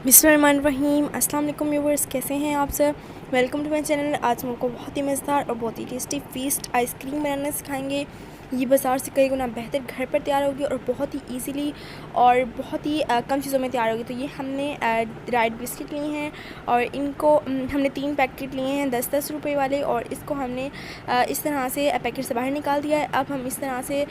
बिस्मिल्लाहिर्रहमानिर्रहीम। अस्सलाम वालेकुम व्यूअर्स, कैसे हैं आप सब। Welcome to my channel. आज हम आपको बहुत ही मज़ेदार और बहुत ही टेस्टी फीस्ट आइसक्रीम बनाना सिखाएंगे। ये बाज़ार से कई गुना बेहतर घर पर तैयार होगी और बहुत ही इजीली और बहुत ही कम चीज़ों में तैयार होगी। तो ये हमने ड्राइड बिस्किट लिए हैं और इनको हमने 3 पैकेट लिए हैं 10-10 रुपए वाले, और इसको हमने इस तरह से पैकेट से बाहर निकाल दिया है। अब हम इस तरह से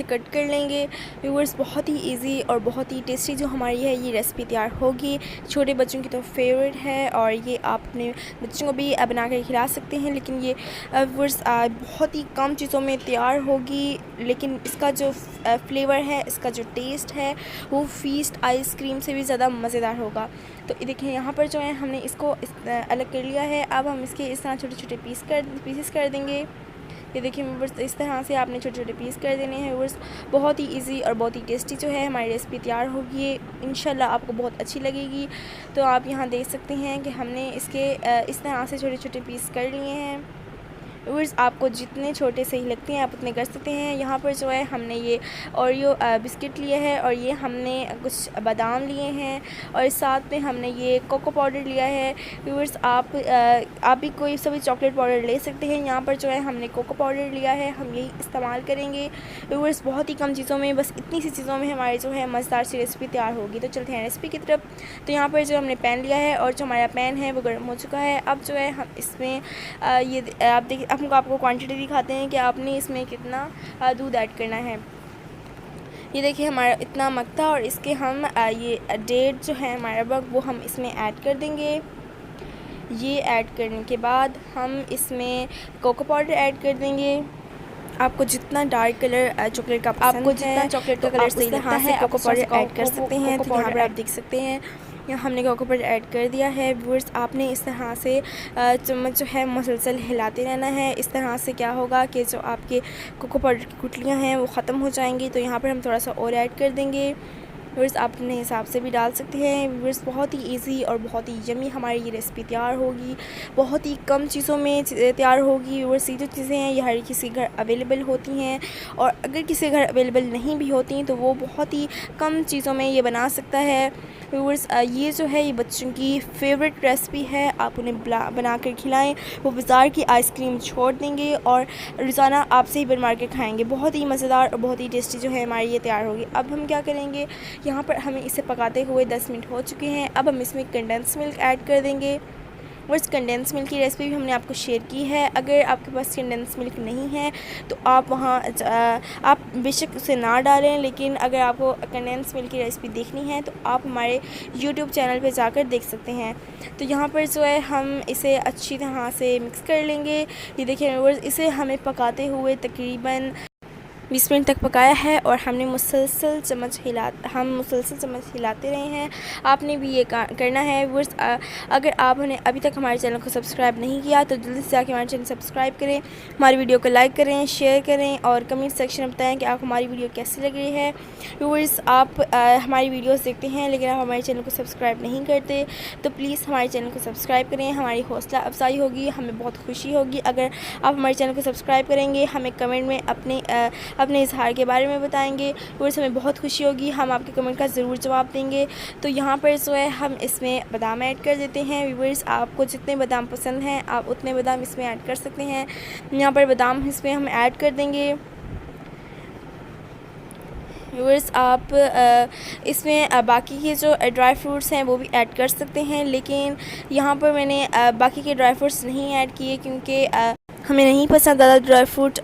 कट कर लेंगे। व्यूअर्स, बहुत ही इजी और बहुत ही टेस्टी जो हमारी है ये रेसिपी तैयार होगी। छोटे बच्चों की तो फेवरेट है और ये आप अपने बच्चों को भी बना कर खिला सकते हैं। लेकिन ये व्यूअर्स बहुत ही कम चीज़ों में तैयार होगी, लेकिन इसका जो फ्लेवर है, इसका जो टेस्ट है वो फीस्ट आइसक्रीम से भी ज़्यादा मज़ेदार होगा। तो देखिए यहाँ पर जो है हमने इसको अलग कर लिया है। अब हम इसके इस तरह छोटे छोटे पीसेस कर देंगे। ये देखिए व्यूअर्स, इस तरह से आपने छोटे छोटे पीस कर देने हैं। व्यूअर्स, बहुत ही इजी और बहुत ही टेस्टी जो है हमारी रेसिपी तैयार होगी। इंशाल्लाह आपको बहुत अच्छी लगेगी। तो आप यहाँ देख सकते हैं कि हमने इसके इस तरह से छोटे छोटे पीस कर लिए हैं। व्यूअर्स, आपको जितने छोटे सही लगते हैं आप उतने कर सकते हैं। यहाँ पर जो है हमने ये ओरियो बिस्किट लिए है और ये हमने कुछ बादाम लिए हैं और साथ में हमने ये कोको पाउडर लिया है। व्यूअर्स, आप भी कोई सा भी चॉकलेट पाउडर ले सकते हैं। यहाँ पर जो है हमने कोको पाउडर लिया है, हम यही इस्तेमाल करेंगे। व्यूअर्स, बहुत ही कम चीज़ों में, बस इतनी सी चीज़ों में हमारी जो है मज़ेदार सी रेसिपी तैयार होगी। तो चलते हैं रेसिपी की तरफ। तो यहाँ पर जो हमने पैन लिया है और जो हमारा पैन है वो गर्म हो चुका है। अब जो है हम इसमें ये आपको क्वांटिटी दिखाते हैं कि आपने इसमें कितना दूध ऐड करना है। ये देखिए हमारा इतना मक्ता, और इसके हम ये डेट जो है हमारा वक्त वो हम इसमें ऐड कर देंगे। ये ऐड करने के बाद हम इसमें कोको पाउडर ऐड कर देंगे। आपको जितना डार्क कलर चॉकलेट का पसंद है, जितना चॉकलेट का कलर सही लगता है, कोको पाउडर ऐड कर सकते हैं। तो यहाँ पर आप देख सकते हैं यहाँ हमने कोको पाउडर ऐड कर दिया है। व्यूअर्स, आपने इस तरह से चम्मच जो है मुसलसल हिलाते रहना है। इस तरह से क्या होगा कि जो आपके कोको पाउडर की गुठलियाँ हैं वो ख़त्म हो जाएंगी। तो यहाँ पर हम थोड़ा सा और ऐड कर देंगे। व्यूअर्स, आप अपने हिसाब से भी डाल सकते हैं। व्यूअर्स, बहुत ही इजी और बहुत ही यमी हमारी ये रेसिपी तैयार होगी। बहुत ही कम चीज़ों में तैयार होगी। व्यूअर्स, ये जो चीज़ें हैं ये हर किसी घर अवेलेबल होती हैं, और अगर किसी घर अवेलेबल नहीं भी होती तो वो बहुत ही कम चीज़ों में ये बना सकता है। व्यूअर्स, ये जो है ये बच्चों की फेवरेट रेसिपी है। आप उन्हें बना कर खिलाएँ, वो बाज़ार की आइसक्रीम छोड़ देंगे और रोज़ाना आपसे ही बनवा के खाएँगे। बहुत ही मज़ेदार और बहुत ही टेस्टी जो है हमारी ये तैयार होगी। अब हम क्या करेंगे, यहाँ पर हमें इसे पकाते हुए 10 मिनट हो चुके हैं। अब हम इसमें कंडेंस मिल्क ऐड कर देंगे। और इस कंडेंस मिल्क की रेसिपी भी हमने आपको शेयर की है। अगर आपके पास कंडेंस मिल्क नहीं है तो आप आप बेशक उसे ना डालें, लेकिन अगर आपको कंडेंस मिल्क की रेसिपी देखनी है तो आप हमारे यूट्यूब चैनल पे जाकर देख सकते हैं। तो यहाँ पर जो है हम इसे अच्छी तरह से मिक्स कर लेंगे। ये देखिए व्यूअर्स, इसे हमें पकाते हुए तकरीबन 20 मिनट तक पकाया है और हमने मुसलसल चम्मच हिलाते रहे हैं। आपने भी ये करना है। व्यूअर्स, अगर आपने अभी तक हमारे चैनल को सब्सक्राइब नहीं किया तो जल्दी से जाके हमारे चैनल सब्सक्राइब करें, हमारी वीडियो को लाइक करें, शेयर करें और कमेंट सेक्शन में बताएं कि आपको हमारी वीडियो कैसी लग रही है। व्यूअर्स, आप हमारी वीडियोस देखते हैं लेकिन आप हमारे चैनल को सब्सक्राइब नहीं करते, तो प्लीज़ हमारे चैनल को सब्सक्राइब करें। हमारी हौसला अफजाई होगी, हमें बहुत खुशी होगी अगर आप हमारे चैनल को सब्सक्राइब करेंगे। हमें कमेंट में अपने इजहार के बारे में बताएंगे। व्यूअर्स, हमें बहुत खुशी होगी, हम आपके कमेंट का ज़रूर जवाब देंगे। तो यहाँ पर जो है हम इसमें बादाम ऐड कर देते हैं। व्यूअर्स, आपको जितने बादाम पसंद हैं आप उतने बादाम इसमें ऐड कर सकते हैं। यहाँ पर बादाम इसमें हम ऐड कर देंगे। व्यूअर्स, आप इसमें बाकी के जो ड्राई फ्रूट्स हैं वो भी ऐड कर सकते हैं, लेकिन यहाँ पर मैंने बाकी के ड्राई फ्रूट्स नहीं ऐड किए क्योंकि हमें नहीं पसंद ज़्यादा ड्राई फ्रूट।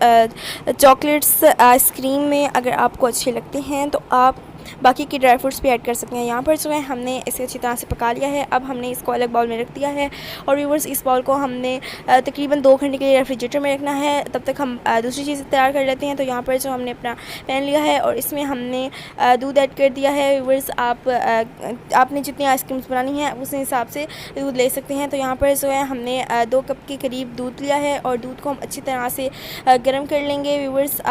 चॉकलेट्स आइसक्रीम में अगर आपको अच्छे लगते हैं तो आप बाकी के ड्राई फ्रूट्स भी ऐड कर सकते हैं। यहाँ पर जो है हमने इसे अच्छी तरह से पका लिया है। अब हमने इसको अलग बाउल में रख दिया है और व्यूअर्स, इस बाउल को हमने तकरीबन 2 घंटे के लिए रेफ्रिजरेटर में रखना है। तब तक हम दूसरी चीज़ें तैयार कर लेते हैं। तो यहाँ पर जो हमने अपना पैन लिया है और इसमें हमने दूध ऐड कर दिया है। व्यूअर्स, आपने जितनी आइसक्रीम्स बनानी है उस हिसाब से दूध ले सकते हैं। तो यहाँ पर जो है हमने 2 कप के करीब दूध लिया है और दूध को हम अच्छी तरह से गर्म कर लेंगे। व्यूअर्स,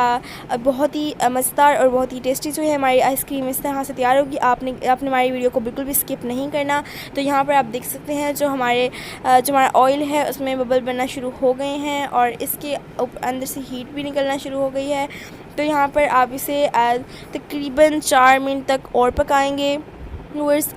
बहुत ही मज़ेदार और बहुत ही टेस्टी जो है हमारी आइसक्रीम इस तरह से तैयार होगी। आपने हमारी वीडियो को बिल्कुल भी स्किप नहीं करना। तो यहाँ पर आप देख सकते हैं जो हमारा ऑयल है उसमें बबल बनना शुरू हो गए हैं और इसके अंदर से हीट भी निकलना शुरू हो गई है। तो यहाँ पर आप इसे तकरीबन 4 मिनट तक और पकाएंगे। व्यूअर्स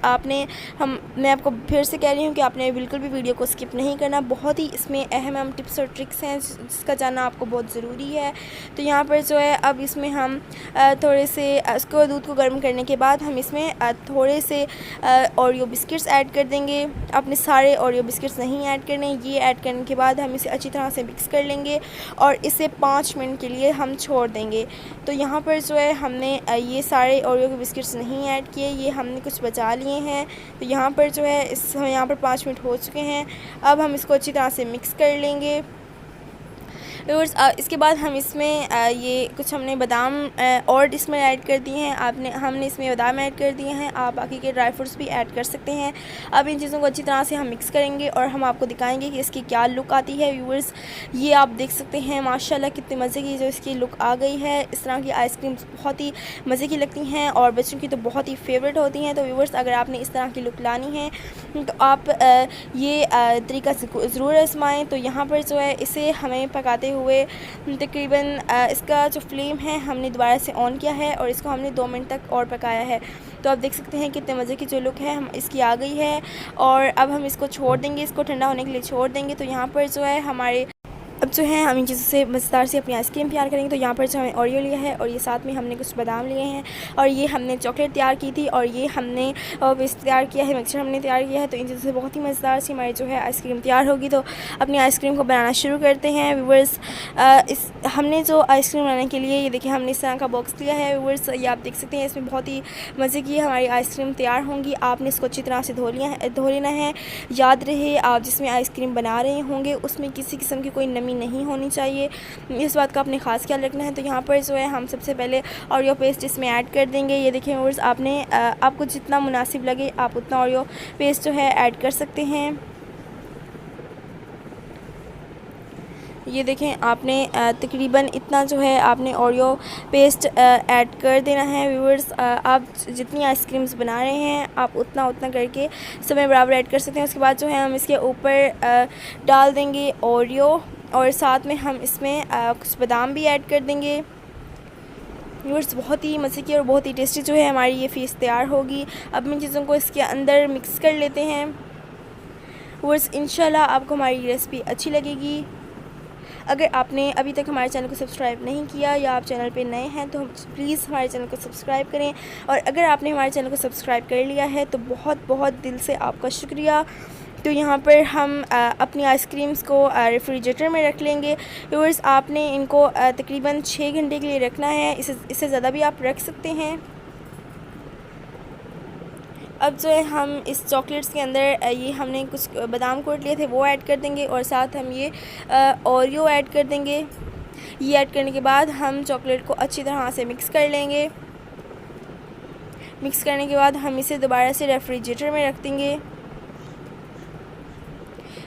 मैं आपको फिर से कह रही हूँ कि आपने बिल्कुल भी वीडियो को स्किप नहीं करना। बहुत ही इसमें अहम टिप्स और ट्रिक्स हैं जिसका जानना आपको बहुत ज़रूरी है। तो यहाँ पर जो है अब इसमें हम थोड़े से उसको दूध को गर्म करने के बाद हम इसमें थोड़े से ओरियो बिस्किट्स ऐड कर देंगे। आपने सारे ओरियो बिस्किट्स नहीं ऐड करने। ये ऐड करने के बाद हम इसे अच्छी तरह से मिक्स कर लेंगे और इसे 5 मिनट के लिए हम छोड़ देंगे। तो यहाँ पर जो है हमने ये सारे ओरियो के बिस्किट्स नहीं ऐड किए, ये हमने कुछ बचा लिए हैं। तो यहाँ पर जो है यहाँ पर 5 मिनट हो चुके हैं। अब हम इसको अच्छी तरह से मिक्स कर लेंगे। इसके बाद हम इसमें ये कुछ हमने बादाम और इसमें ऐड कर दिए हैं। हमने इसमें बादाम ऐड कर दिए हैं। आप बाकी के ड्राई फ्रूट्स भी ऐड कर सकते हैं। अब इन चीज़ों को अच्छी तरह से हम मिक्स करेंगे और हम आपको दिखाएंगे कि इसकी क्या लुक आती है। व्यूअर्स, ये आप देख सकते हैं माशाल्लाह कितने मज़े की जो इसकी लुक आ गई है। इस तरह की आइसक्रीम्स बहुत ही मज़े की लगती हैं और बच्चों की तो बहुत ही फेवरेट होती हैं। तो व्यूअर्स, अगर आपने इस तरह की लुक लानी है तो आप ये तरीका ज़रूर आजमाएं। तो यहाँ पर जो है इसे हमें पकाते हुए तकरीबन इसका जो फ्लेम है हमने दोबारा से ऑन किया है और इसको हमने 2 मिनट तक और पकाया है। तो आप देख सकते हैं कितने मज़े की जो लुक है हम इसकी आ गई है। और अब हम इसको छोड़ देंगे, इसको ठंडा होने के लिए छोड़ देंगे। तो यहाँ पर जो है हमारे अब जो है हम इन चीज़ों से मज़ेदार से अपनी आइसक्रीम तैयार करेंगे। तो यहाँ पर जो हमें ओरियो लिया है और ये साथ में हमने कुछ बादाम लिए हैं और ये हमने चॉकलेट तैयार की थी और ये हमने पेस्ट तैयार किया है, मिक्सचर हमने तैयार किया है। तो इन चीज़ों से बहुत ही मज़ेदार सी हमारी जो है आइसक्रीम तैयार होगी। तो अपनी आइसक्रीम को बनाना शुरू करते हैं। व्यूअर्स, हमने जो आइसक्रीम बनाने के लिए ये देखिए हमने इस तरह का बॉक्स लिया है। व्यूअर्स, ये आप देख सकते हैं इसमें बहुत ही मज़े की हमारी आइसक्रीम तैयार होंगी। आपने इसको अच्छी तरह से धो लेना है। याद रहे, आप जिसमें आइसक्रीम बना रहे होंगे उसमें किसी किस्म की कोई नमी नहीं होनी चाहिए। इस बात का आपने ख़ास ख्याल रखना है। तो यहाँ पर जो है हम सबसे पहले ओरियो पेस्ट इसमें ऐड कर देंगे। ये देखिए व्यूअर्स, आपको जितना मुनासिब लगे आप उतना ओरियो पेस्ट जो है ऐड कर सकते हैं। ये देखें आपने तकरीबन इतना जो है आपने ओरियो पेस्ट ऐड कर देना है। व्यूअर्स, आप जितनी आइसक्रीम्स बना रहे हैं आप उतना करके समय बराबर ऐड कर सकते हैं। उसके बाद जो है हम इसके ऊपर डाल देंगे ओरियो और साथ में हम इसमें कुछ बादाम भी ऐड कर देंगे। व्यूअर्स, बहुत ही मज़े की और बहुत ही टेस्टी जो है हमारी ये फीस तैयार होगी। अब इन चीज़ों को इसके अंदर मिक्स कर लेते हैं। व्यूअर्स, इंशाल्लाह आपको हमारी रेसिपी अच्छी लगेगी। अगर आपने अभी तक हमारे चैनल को सब्सक्राइब नहीं किया या आप चैनल पे नए हैं तो प्लीज़ हमारे चैनल को सब्सक्राइब करें। और अगर आपने हमारे चैनल को सब्सक्राइब कर लिया है तो बहुत बहुत दिल से आपका शुक्रिया। तो यहाँ पर हम अपनी आइसक्रीम्स को रेफ्रिजरेटर में रख लेंगे। व्यूअर्स, आपने इनको तकरीबन 6 घंटे के लिए रखना है। इससे ज़्यादा भी आप रख सकते हैं। अब जो है हम इस चॉकलेट्स के अंदर ये हमने कुछ बादाम कोट लिए थे वो ऐड कर देंगे और साथ हम ये ओरियो ऐड कर देंगे। ये ऐड करने के बाद हम चॉकलेट को अच्छी तरह से मिक्स कर लेंगे। मिक्स करने के बाद हम इसे दोबारा से रेफ्रिजरेटर में रख देंगे।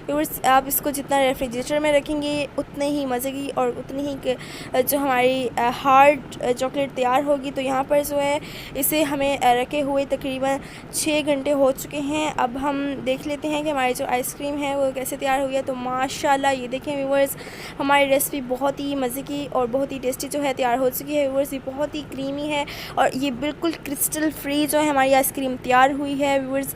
व्यूअर्स, आप इसको जितना रेफ्रिजरेटर में रखेंगे उतने ही मज़े की और उतनी ही जो हमारी हार्ड चॉकलेट तैयार होगी। तो यहाँ पर जो है इसे हमें रखे हुए तकरीबन 6 घंटे हो चुके हैं। अब हम देख लेते हैं कि हमारी जो आइसक्रीम है वो कैसे तैयार हुई है। तो माशाल्लाह ये देखें व्यूअर्स, हमारी रेसिपी बहुत ही मज़े की और बहुत ही टेस्टी जो है तैयार हो चुकी है। व्यूअर्स, ये बहुत ही क्रीमी है और ये बिल्कुल क्रिस्टल फ्री जो है हमारी आइसक्रीम तैयार हुई है। व्यूअर्स,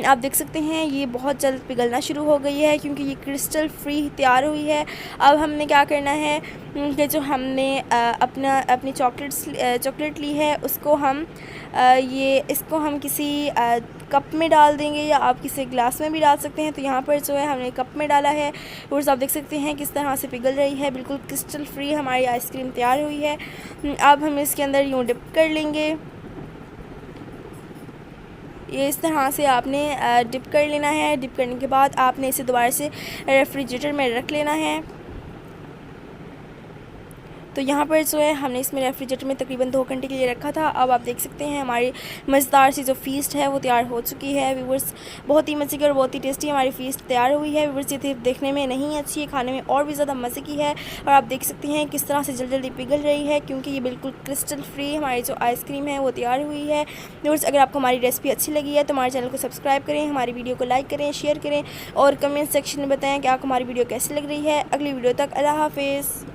आप देख सकते हैं ये बहुत जल्द पिघलना शुरू हो गई है क्योंकि ये क्रिस्टल फ्री तैयार हुई है। अब हमने क्या करना है कि जो हमने अपनी चॉकलेट ली है उसको इसको हम किसी कप में डाल देंगे या आप किसी ग्लास में भी डाल सकते हैं। तो यहाँ पर जो है हमने कप में डाला है और आप देख सकते हैं किस तरह से पिघल रही है। बिल्कुल क्रिस्टल फ्री हमारी आइसक्रीम तैयार हुई है। अब हम इसके अंदर यूँ डिप कर लेंगे। ये इस तरह से आपने डिप कर लेना है। डिप करने के बाद आपने इसे दोबारा से रेफ्रिजरेटर में रख लेना है। तो यहाँ पर जो है हमने इसमें रेफ्रिजरेटर में तकरीबन 2 घंटे के लिए रखा था। अब आप देख सकते हैं हमारी मज़ेदार सी जो फ़ीस्ट है वो तैयार हो चुकी है। व्यूअर्स, बहुत ही मज़े की और बहुत ही टेस्टी हमारी फ़ीस्ट तैयार हुई है। व्यूअर्स, ये सिर्फ देखने में नहीं अच्छी है, खाने में और भी ज़्यादा मज़े की है। और आप देख सकते हैं किस तरह से जल्दी पिघल रही है क्योंकि ये बिल्कुल क्रिस्टल फ्री हमारी जो आइसक्रीम है वो तैयार हुई है। व्यूअर्स, अगर आपको हमारी रेसिपी अच्छी लगी है तो हमारे चैनल को सब्सक्राइब करें, हमारी वीडियो को लाइक करें, शेयर करें और कमेंट सेक्शन में बताएँ कि आपको हमारी वीडियो कैसी लग रही है। अगली वीडियो तक अल्लाह हाफिज़।